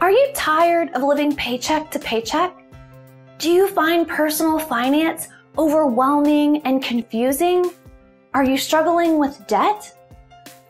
Are you tired of living paycheck to paycheck? Do you find personal finance overwhelming and confusing? Are you struggling with debt?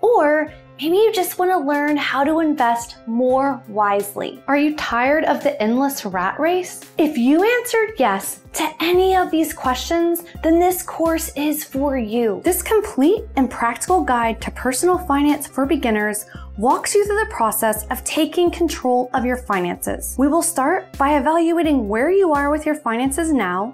Or maybe you just want to learn how to invest more wisely. Are you tired of the endless rat race? If you answered yes to any of these questions, then this course is for you. This complete and practical guide to personal finance for beginners walks you through the process of taking control of your finances. We will start by evaluating where you are with your finances now.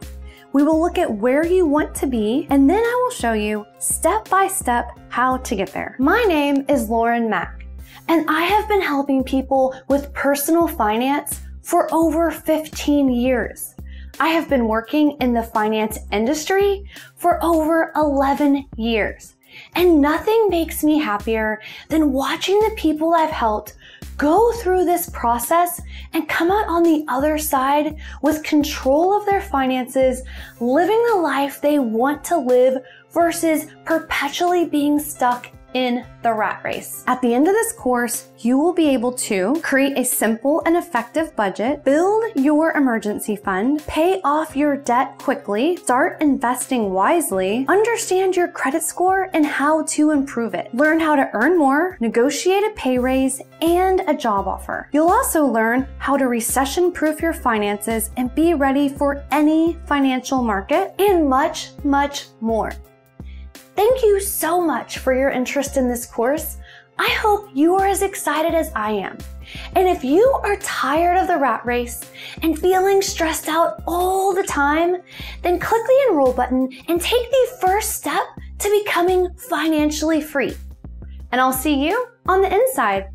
We will look at where you want to be, and then I will show you step by step how to get there. My name is Lauren Mack, and I have been helping people with personal finance for over 15 years. I have been working in the finance industry for over 11 years, and nothing makes me happier than watching the people I've helped go through this process and come out on the other side with control of their finances, living the life they want to live versus perpetually being stuck in the rat race. At the end of this course, you will be able to create a simple and effective budget, build your emergency fund, pay off your debt quickly, start investing wisely, understand your credit score and how to improve it, learn how to earn more, negotiate a pay raise, and a job offer. You'll also learn how to recession-proof your finances and be ready for any financial market, and much, much more. Thank you so much for your interest in this course. I hope you are as excited as I am. And if you are tired of the rat race and feeling stressed out all the time, then click the enroll button and take the first step to becoming financially free. And I'll see you on the inside.